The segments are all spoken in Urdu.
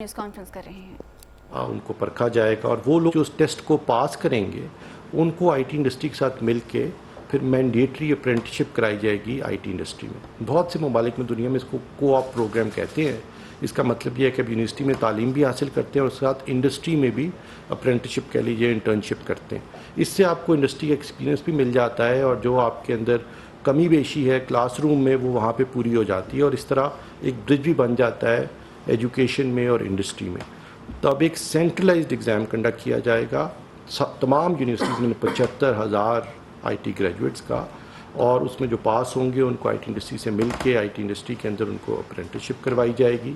نیوز کانفرنس کر رہے ہیں ان کو پرکھا جائے گا، اور وہ لوگ جو اس ٹیسٹ کو پاس کریں گے ان کو آئی ٹی انڈسٹری کے ساتھ مل کے پھر مینڈیٹری اپرینٹشپ کرائی جائے گی آئی ٹی انڈسٹری میں۔ بہت سے ممالک میں دنیا میں اس کو کو آپ پروگرام کہتے ہیں۔ اس کا مطلب یہ ہے کہ اب یونیورسٹی میں تعلیم بھی حاصل کرتے ہیں اور ساتھ انڈسٹری میں بھی اپرینٹشپ کہہ لیجیے انٹرنشپ کرتے ہیں۔ اس سے آپ کو انڈسٹری کا ایکسپیرینس بھی مل جاتا ہے، اور جو آپ کے اندر کمی بیشی ہے کلاس روم میں وہ وہاں پہ پوری ہو جاتی ہے، اور اس طرح ایک برج بھی بن جاتا ہے ایجوکیشن میں اور انڈسٹری میں۔ تو اب ایک سینٹرلائزڈ ایگزام کنڈکٹ کیا جائے گا تمام یونیورسٹیز میں 75,000 آئی ٹی گریجویٹس کا، اور اس میں جو پاس ہوں گے ان کو آئی ٹی انڈسٹری سے مل کے آئی ٹی انڈسٹری کے اندر ان کو اپرینٹسشپ کروائی جائے گی،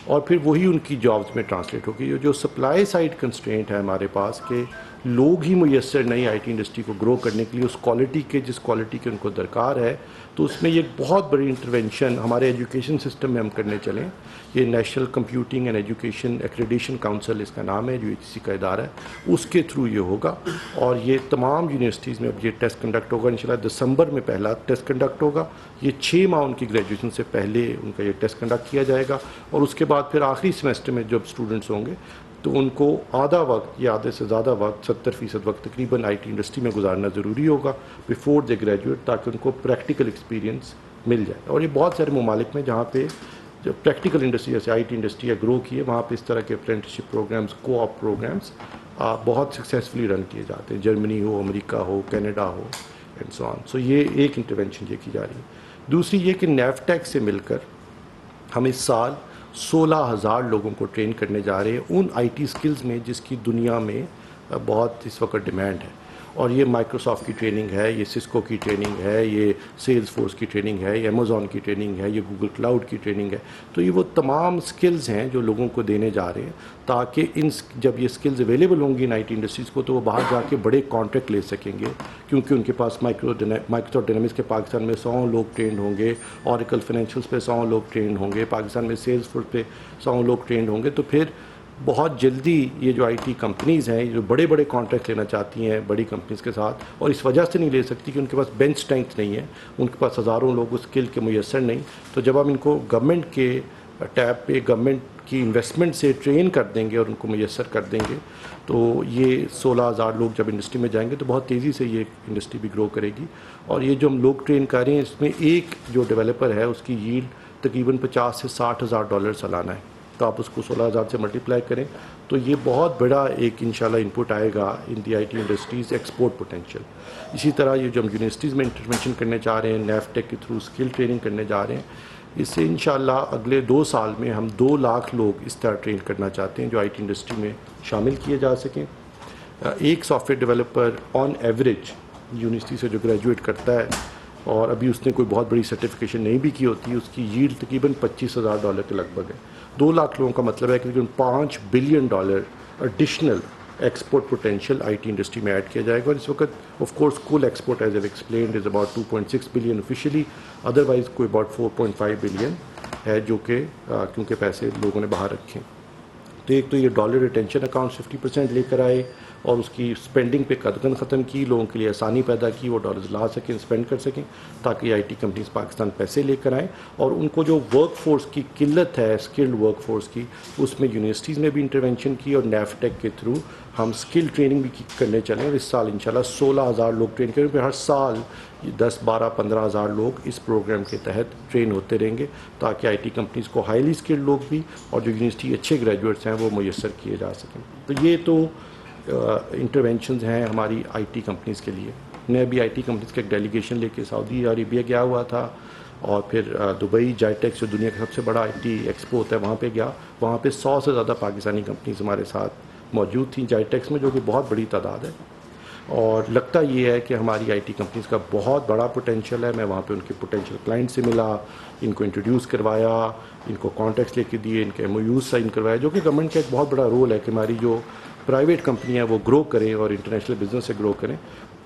اور پھر وہی ان کی جابز میں ٹرانسلیٹ ہوگی۔ جو سپلائی سائڈ کنسٹرینٹ ہے ہمارے پاس کہ لوگ ہی میسر نہیں آئی ٹی انڈسٹری کو گرو کرنے کے لیے اس کوالٹی کے جس کوالٹی کے ان کو درکار ہے، تو اس میں یہ ایک بہت بڑی انٹرونشن ہمارے ایجوکیشن سسٹم میں ہم کرنے چلیں۔ یہ national computing and education accreditation council اس کا نام ہے، جو ایچ کا ادارہ ہے، اس کے تھرو یہ ہوگا، اور یہ تمام یونیورسٹیز میں اب یہ ٹیسٹ کنڈکٹ ہوگا۔ انشاءاللہ دسمبر میں پہلا ٹیسٹ کنڈکٹ ہوگا، یہ 6 ماہ ان کی گریجویشن سے پہلے ان کا یہ ٹیسٹ کنڈکٹ کیا جائے گا، اور اس کے بعد پھر آخری سیمسٹر میں جب اسٹوڈنٹس ہوں گے تو ان کو آدھا وقت یا آدھے سے زیادہ وقت 70% وقت تقریباً آئی ٹی انڈسٹری میں گزارنا ضروری ہوگا بیفور دے گریجویٹ، تاکہ ان کو پریکٹیکل ایکسپیرینس مل جائے۔ اور یہ بہت سارے ممالک میں جہاں پہ جو پریکٹیکل انڈسٹری جیسے آئی ٹی انڈسٹری گرو کی ہے، وہاں پہ اس طرح کے اپرینٹسشپ پروگرامز کو آپ پروگرامز بہت سکسیزفلی رن کیے جاتے ہیں، جرمنی ہو، امریکہ ہو، کینیڈا ہو اینڈ سو آن۔ سو یہ ایک انٹرونشن یہ کی جا رہی ہے۔ دوسری یہ کہ نیفٹیک سے مل کر ہم اس سال 16,000 لوگوں کو ٹرین کرنے جا رہے ہیں ان آئی ٹی سکلز میں جس کی دنیا میں بہت اس وقت ڈیمانڈ ہے، اور یہ مائکروسافٹ کی ٹریننگ ہے، یہ سسکو کی ٹریننگ ہے، یہ سیلز فورس کی ٹریننگ ہے، یہ امیزون کی ٹریننگ ہے، یہ گوگل کلاؤڈ کی ٹریننگ ہے۔ تو یہ وہ تمام سکلز ہیں جو لوگوں کو دینے جا رہے ہیں، تاکہ جب یہ سکلز اویلیبل ہوں گی ان آئی ٹی انڈسٹریز کو تو وہ باہر جا کے بڑے کانٹریکٹ لے سکیں گے، کیونکہ ان کے پاس مائکروسافٹ ڈائنامکس کے پاکستان میں 100 لوگ ٹرینڈ ہوں گے، اوریکل فائنینشیلس پہ 100 لوگ ٹرینڈ ہوں گے، پاکستان میں سیلز فورس پہ 100 لوگ ٹرینڈ ہوں گے۔ تو پھر بہت جلدی یہ جو آئی ٹی کمپنیز ہیں جو بڑے بڑے کانٹریکٹ لینا چاہتی ہیں بڑی کمپنیز کے ساتھ، اور اس وجہ سے نہیں لے سکتی کہ ان کے پاس بینچ اسٹرینتھ نہیں ہے، ان کے پاس ہزاروں لوگ اس اسکل کے میسر نہیں، تو جب ہم ان کو گورنمنٹ کے ٹیب پہ گورنمنٹ کی انویسٹمنٹ سے ٹرین کر دیں گے اور ان کو میسر کر دیں گے، تو یہ 16,000 لوگ جب انڈسٹری میں جائیں گے تو بہت تیزی سے یہ انڈسٹری بھی گرو کرے گی۔ اور یہ جو ہم لوگ ٹرین کر رہے ہیں اس میں ایک جو ڈیولپر ہے اس کی ییلڈ تقریباً 50 سے 60,000 ڈالر سالانہ ہے، تو آپ اس کو 16,000 سے ملٹیپلائی کریں تو یہ بہت بڑا ایک انشاءاللہ انپٹ آئے گا in the I T industries export potential. اسی طرح یہ جو ہم یونیورسٹیز میں انٹرونشن کرنے چاہ رہے ہیں، نیفٹیک کے تھرو اسکل ٹریننگ کرنے جا رہے ہیں، اس سے انشاءاللہ اگلے 2 سال میں ہم 2 لاکھ لوگ اس طرح ٹرین کرنا چاہتے ہیں جو آئی ٹی انڈسٹری میں شامل کیے جا سکیں۔ ایک soft where developer on average university سے جو گریجویٹ کرتا ہے اور ابھی اس نے کوئی بہت بڑی سرٹیفکیشن نہیں بھی کی ہوتی، اس کی ییلڈ تقریباً $25,000 کے لگ بھگ ہے۔ 2 لاکھ لوگوں کا مطلب ہے کہ تقریباً $5 billion additional export potential I T industry میں ایڈ کیا جائے گا، اور اس وقت آف کورس کل ایکسپورٹ ایز ایو explained is about 2.6 billion officially, otherwise کوئی اباؤٹ 4.5 بلین ہے، جو کہ کیونکہ پیسے لوگوں نے باہر رکھے۔ تو ایک تو یہ ڈالر ریٹینشن اکاؤنٹ 50% لے کر آئے اور اس کی اسپینڈنگ پہ قدغن ختم کی، لوگوں کے لیے آسانی پیدا کی، وہ ڈالرز لا سکیں، اسپینڈ کر سکیں، تاکہ آئی ٹی کمپنیز پاکستان پیسے لے کر آئیں۔ اور ان کو جو ورک فورس کی قلت ہے، اسکلڈ ورک فورس کی، اس میں یونیورسٹیز میں بھی انٹرونشن کی، اور نیفٹیک کے تھرو ہم اسکل ٹریننگ بھی کرنے چلیں، اور اس سال انشاءاللہ 16,000 لوگ ٹرین کریں، پھر ہر سال 10, 12, 15,000 لوگ اس پروگرام کے تحت ٹرین ہوتے رہیں گے، تاکہ آئی ٹی کمپنیز کو ہائیلی اسکلڈ لوگ بھی اور جو یونیورسٹی اچھے گریجویٹس ہیں وہ میسر کیے جا سکیں۔ تو یہ تو انٹرونشنز ہیں ہماری آئی ٹی کمپنیز کے لیے۔ میں ابھی آئی ٹی کمپنیز کا ایک ڈیلیگیشن لے کے سعودی عربیہ گیا ہوا تھا، اور پھر دبئی جائٹیکس جو دنیا کا سب سے بڑا آئی ٹی ایکسپو ہوتا ہے وہاں پہ گیا، وہاں پہ 100 سے زیادہ پاکستانی کمپنیز ہمارے ساتھ موجود تھیں جائٹیکس میں، جو کہ بہت بڑی تعداد ہے، اور لگتا یہ ہے کہ ہماری آئی ٹی کمپنیز کا بہت بڑا پوٹینشیل ہے۔ میں وہاں پہ ان کے پوٹینشیل کلائنٹ سے ملا، ان کو انٹروڈیوس کروایا، ان کو کانٹیکٹس لے کے دیے، ان کے ایم او یوز سائن کروایا، جو کہ گورنمنٹ کا ایک بہت بڑا رول ہے کہ ہماری جو پرائیویٹ کمپنیاں وہ گرو کریں اور انٹرنیشنل بزنس سے گرو کریں۔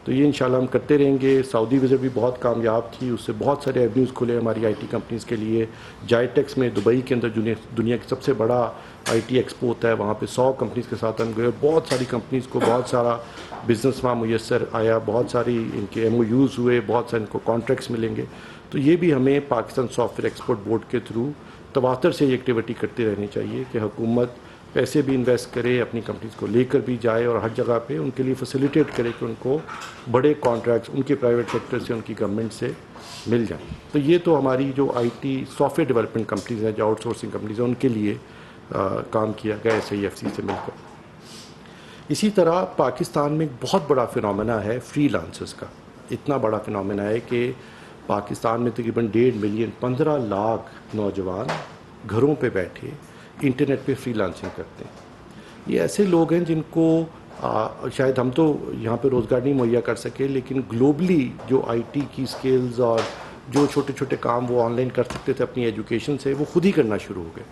تو یہ انشاءاللہ ہم کرتے رہیں گے۔ سعودی وزٹ بھی بہت کامیاب تھی، اس سے بہت سارے ایونیوز کھلے ہماری آئی ٹی کمپنیز کے لیے۔ جائٹیکس میں دبئی کے اندر دنیا کی سب سے بڑا آئی ٹی ایکسپو ہوتا ہے، وہاں پہ 100 کمپنیز کے ساتھ ہم گئے، اور بہت ساری کمپنیز کو بہت سارا بزنس وہاں میسر آیا، بہت ساری ان کے ایم او یوز ہوئے، بہت سارے ان کو کانٹریکٹس ملیں گے۔ تو یہ بھی ہمیں Pakistan soft where export board کے تھرو تواتر سے یہ ایکٹیویٹی کرتے رہنی چاہیے کہ حکومت پیسے بھی انویسٹ کرے، اپنی کمپنیز کو لے کر بھی جائے اور ہر جگہ پہ ان کے لیے فیسیلیٹیٹ کرے کہ ان کو بڑے کانٹریکٹس ان کے پرائیویٹ سیکٹر سے، ان کی گورنمنٹ سے مل جائیں. تو یہ تو ہماری جو I T soft where development companies ہیں، جو آؤٹ سورسنگ کمپنیز ہیں، ان کے لیے کام کیا گیا SIFC سے مل کر. اسی طرح پاکستان میں ایک بہت بڑا فنومینا ہے فری لانسرز کا. اتنا بڑا فنومینا ہے کہ پاکستان میں تقریباً 1.5 ملین 15 لاکھ نوجوان گھروں پہ بیٹھے انٹرنیٹ پہ فری لانسنگ کرتے ہیں. یہ ایسے لوگ ہیں جن کو شاید ہم تو یہاں پہ روزگار نہیں مہیا کر سکے، لیکن گلوبلی جو آئی ٹی کی سکلز اور جو چھوٹے چھوٹے کام وہ آن لائن کر سکتے تھے اپنی ایجوکیشن سے، وہ خود ہی کرنا شروع ہو گئے.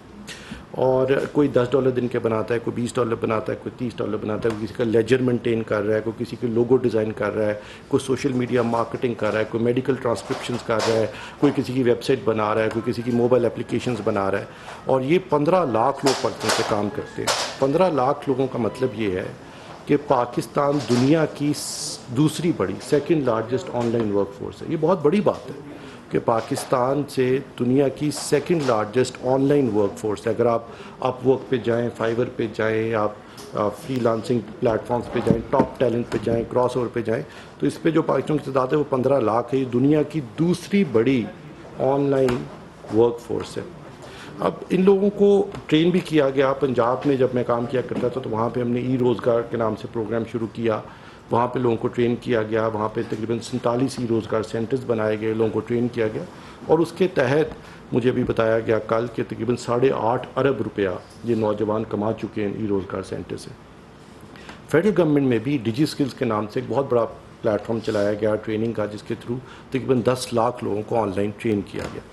اور کوئی $10 دن کے بناتا ہے، کوئی $20 بناتا ہے، کوئی $30 بناتا ہے، کوئی کسی کا لیجر مینٹین کر رہا ہے، کوئی کسی کے لوگو ڈیزائن کر رہا ہے، کوئی سوشل میڈیا مارکیٹنگ کر رہا ہے، کوئی میڈیکل ٹرانسکرپشنز کر رہا ہے، کوئی کسی کی ویب سائٹ بنا رہا ہے، کوئی کسی کی موبائل اپلیکیشنز بنا رہا ہے. اور یہ 15 لاکھ لوگ پڑھتے سے کام کرتے ہیں. 15 لاکھ لوگوں کا مطلب یہ ہے کہ پاکستان دنیا کی دوسری بڑی second largest on line work force ہے. یہ بہت بڑی بات ہے کہ پاکستان سے دنیا کی second largest on line work force ہے. اگر آپ اپ ورک پہ جائیں، فائیور پہ جائیں، آپ فری لانسنگ پلیٹ فارمز پہ جائیں، ٹاپ ٹیلنٹ پہ جائیں، کراس اوور پہ جائیں، تو اس پہ جو پاکستان کی تعداد ہے وہ 15 لاکھ ہے. یہ دنیا کی دوسری بڑی آن لائن ورک فورس ہے. اب ان لوگوں کو ٹرین بھی کیا گیا. پنجاب میں جب میں کام کیا کرتا تھا تو وہاں پہ ہم نے ای روزگار کے نام سے پروگرام شروع کیا. وہاں پہ لوگوں کو ٹرین کیا گیا. وہاں پہ تقریباً 47 ای روزگار سینٹرز بنائے گئے، لوگوں کو ٹرین کیا گیا. اور اس کے تحت مجھے بھی بتایا گیا کل کہ تقریباً 8.5 ارب روپیہ یہ نوجوان کما چکے ہیں ای روزگار سینٹر سے. فیڈرل گورنمنٹ میں بھی ڈیجی اسکلز کے نام سے ایک بہت بڑا پلیٹ فارم چلایا گیا ٹریننگ کا، جس کے تھرو تقریباً 10 لاکھ لوگوں کو آن لائن ٹرین کیا گیا.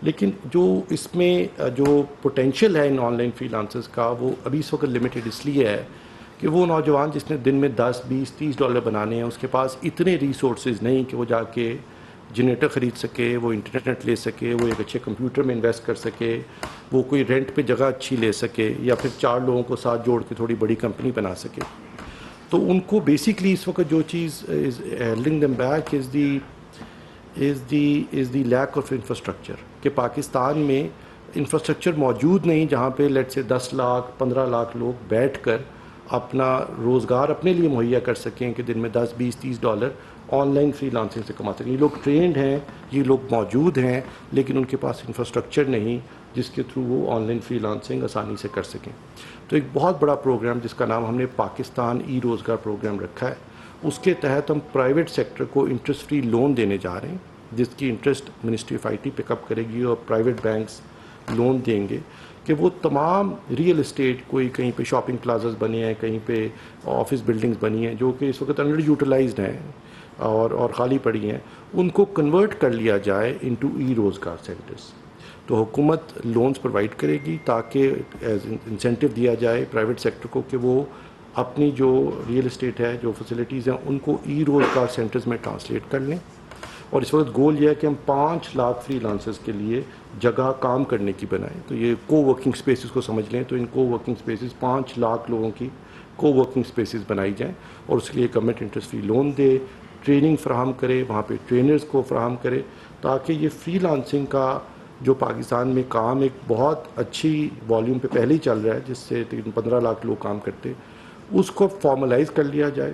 لیکن جو اس میں جو پوٹینشیل ہے ان آن لائن فری لانسرز کا، وہ ابھی اس وقت لمیٹڈ اس لیے ہے کہ وہ نوجوان جس نے دن میں $10, $20, $30 بنانے ہیں، اس کے پاس اتنے ریسورسز نہیں کہ وہ جا کے جنریٹر خرید سکے، وہ انٹرنیٹ لے سکے، وہ ایک اچھے کمپیوٹر میں انویسٹ کر سکے، وہ کوئی رینٹ پہ جگہ اچھی لے سکے، یا پھر 4 لوگوں کو ساتھ جوڑ کے تھوڑی بڑی کمپنی بنا سکے. تو ان کو بیسکلی اس وقت جو چیز is holding them back is the lack of infrastructure. کہ پاکستان میں انفراسٹرکچر موجود نہیں جہاں پہ لیٹ سے 10 لاکھ 15 لاکھ لوگ بیٹھ کر اپنا روزگار اپنے لیے مہیا کر سکیں کہ دن میں $10, $20, $30 آن لائن فری لانسنگ سے کما سکیں. یہ لوگ ٹرینڈ ہیں، یہ لوگ موجود ہیں، لیکن ان کے پاس انفراسٹرکچر نہیں جس کے تھرو وہ آن لائن فری لانسنگ آسانی سے کر سکیں. تو ایک بہت بڑا پروگرام جس کا نام ہم نے پاکستان ای روزگار پروگرام رکھا ہے، اس کے تحت ہم پرائیویٹ سیکٹر کو انٹرسٹ فری لون دینے جا رہے ہیں، جس کی انٹرسٹ منسٹری آف IT پک اپ کرے گی اور پرائیویٹ بینکس لون دیں گے کہ وہ تمام ریئل اسٹیٹ، کوئی کہیں پہ شاپنگ پلازاز بنے ہیں، کہیں پہ آفس بلڈنگز بنی ہیں جو کہ اس وقت انڈر یوٹیلائزڈ ہیں اور خالی پڑی ہیں، ان کو کنورٹ کر لیا جائے انٹو ای روزگار سینٹرز. تو حکومت لونز پرووائڈ کرے گی تاکہ ایز انسینٹیو دیا جائے پرائیویٹ سیکٹر کو کہ وہ اپنی جو ریئل اسٹیٹ ہے، جو فیسلٹیز ہیں، ان کو ای روزگار سینٹرز میں ٹرانسلیٹ کر لیں. اور اس وقت گول یہ ہے کہ ہم 5 لاکھ فری لانسرز کے لیے جگہ کام کرنے کی بنائیں. تو یہ کو ورکنگ اسپیسز کو سمجھ لیں. تو ان کو ورکنگ اسپیسز 5 لاکھ لوگوں کی کو ورکنگ اسپیسز بنائی جائیں، اور اس کے لیے گورنمنٹ انٹرسٹ فری لون دے، ٹریننگ فراہم کرے، وہاں پہ ٹرینرز کو فراہم کرے، تاکہ یہ فری لانسنگ کا جو پاکستان میں کام ایک بہت اچھی والیوم پہ پہلے ہی چل رہا ہے، جس سے 15 لاکھ لوگ کام کرتے، اس کو فارملائز کر لیا جائے.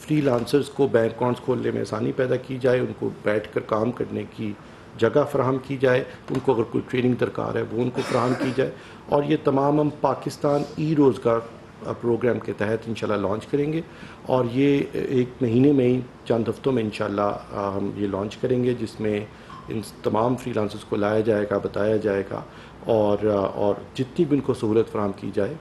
فری لانسرز کو بینک اکاؤنٹس کھولنے میں آسانی پیدا کی جائے، ان کو بیٹھ کر کام کرنے کی جگہ فراہم کی جائے، ان کو اگر کوئی ٹریننگ درکار ہے وہ ان کو فراہم کی جائے. اور یہ تمام ہم پاکستان ای روزگار پروگرام کے تحت انشاءاللہ لانچ کریں گے. اور یہ 1 مہینے میں ہی، چند ہفتوں میں انشاءاللہ ہم یہ لانچ کریں گے، جس میں ان تمام فری لانسرز کو لایا جائے گا، بتایا جائے گا، اور جتنی بھی ان کو سہولت فراہم کی جائے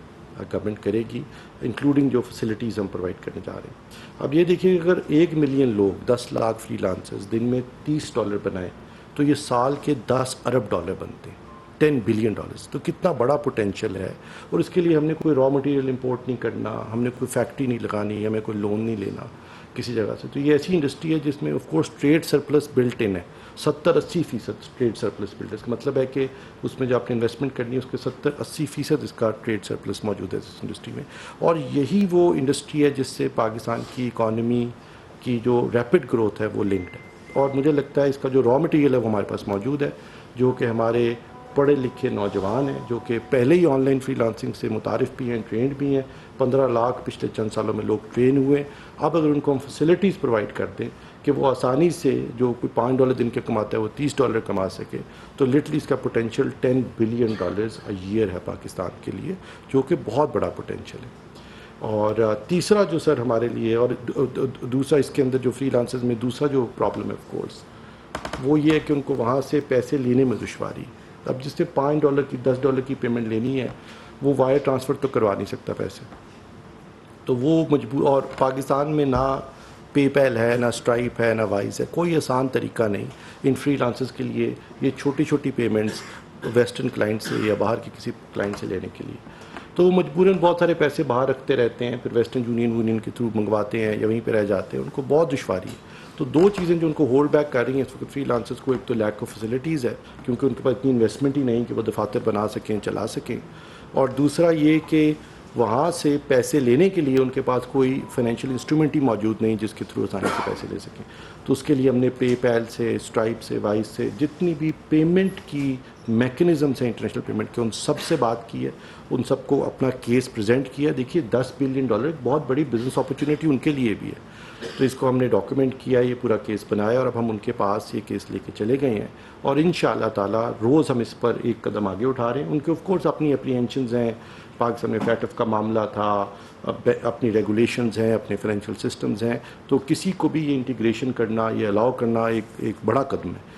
گورنمنٹ کرے گی، انکلوڈنگ جو فیسلٹیز ہم پرووائڈ کرنے جا رہے ہیں. اب یہ دیکھیے، اگر 1 ملین لوگ 10 لاکھ فری لانسرز دن میں $30 بنائیں تو یہ سال کے $10 ارب بنتے ہیں، $10 بلین. تو کتنا بڑا پوٹینشیل ہے. اور اس کے لیے ہم نے کوئی را مٹیریل امپورٹ نہیں کرنا، ہم نے کوئی فیکٹری نہیں لگانی، ہمیں کوئی لون نہیں لینا کسی جگہ سے. تو یہ ایسی انڈسٹری ہے جس میں of course trade surplus built in ہے، 70-80% ٹریڈ سرپلس بلٹ ہے. اس کا مطلب ہے کہ اس میں جو آپ نے انویسٹمنٹ کرنی ہے اس کے 70-80% اس کا ٹریڈ سرپلس موجود ہے اس انڈسٹری میں. اور یہی وہ انڈسٹری ہے جس سے پاکستان کی اکانومی کی جو ریپڈ گروتھ ہے وہ لنکڈ ہے. اور مجھے لگتا ہے اس کا جو را مٹیریل ہے وہ ہمارے پاس موجود ہے، جو کہ ہمارے پڑھے لکھے نوجوان ہیں جو کہ پہلے ہی آن لائن فری لانسنگ سے متعارف بھی ہیں، ٹرینڈ بھی ہیں. 15 لاکھ پچھلے چند سالوں میں لوگ ٹرین ہوئے. اب اگر ان کو ہم فیسلٹیز پرووائڈ کر دیں کہ وہ آسانی سے جو کوئی $5 دن کے کماتا ہے وہ $30 کما سکے، تو لٹرلی اس کا پوٹینشیل $10 بلین ایئر ہے پاکستان کے لیے، جو کہ بہت بڑا پوٹینشیل ہے. اور تیسرا جو سر ہمارے لیے، اور دوسرا اس کے اندر جو فری لانسرز میں دوسرا جو پرابلم ہے آف کورس وہ یہ ہے کہ ان کو وہاں سے پیسے لینے میں دشواری. اب جس سے $5 کی $10 کی پیمنٹ لینی ہے وہ وائر ٹرانسفر تو کروا نہیں سکتا پیسے، تو وہ مجبور. اور پاکستان میں نہ پے پیل ہے، نہ اسٹرائپ ہے، نہ وائز ہے. کوئی آسان طریقہ نہیں ان فری لانسرز کے لیے یہ چھوٹی چھوٹی پیمنٹس ویسٹرن کلائنٹ سے یا باہر کے کسی کلائنٹ سے لینے کے لیے. تو وہ مجبوراً بہت سارے پیسے باہر رکھتے رہتے ہیں، پھر ویسٹرن یونین کے تھرو منگواتے ہیں یا وہیں پہ رہ جاتے ہیں. ان کو بہت دشواری ہے. تو دو چیزیں جو ان کو ہولڈ بیک کر رہی ہیں اس وقت فری لانسرز کو، ایک تو لیک آف فیسلٹیز ہے کیونکہ ان کے پاس اتنی انویسٹمنٹ ہی نہیں کہ وہ دفاتر بنا سکیں، چلا سکیں، اور دوسرا یہ کہ وہاں سے پیسے لینے کے لیے ان کے پاس کوئی فائنینشیل انسٹرومنٹ ہی موجود نہیں جس کے تھرو آسانی سے پیسے لے سکیں. تو اس کے لیے ہم نے پے پیل سے، اسٹرائپ سے، وائز سے، جتنی بھی پیمنٹ کی میکنزمس ہیں انٹرنیشنل پیمنٹ کے، ان سب سے بات کی ہے، ان سب کو اپنا کیس پریزنٹ کیا. دیکھیے $10 بلین ایک بہت بڑی بزنس اپرچونیٹی ان کے لیے بھی ہے. تو اس کو ہم نے ڈاکیومنٹ کیا، یہ پورا کیس بنایا، اور اب ہم ان کے پاس یہ کیس لے کے چلے گئے ہیں. اور انشاءاللہ تعالی روز ہم اس پر ایک قدم آگے اٹھا رہے ہیں. ان کے آف کورس اپنی اپریہنشنز ہیں، پاکستان میں فیٹف کا معاملہ تھا، اپنی ریگولیشنز ہیں، اپنے فائنینشیل سسٹمز ہیں. تو کسی کو بھی یہ انٹیگریشن کرنا، یہ الاؤ کرنا ایک بڑا قدم ہے.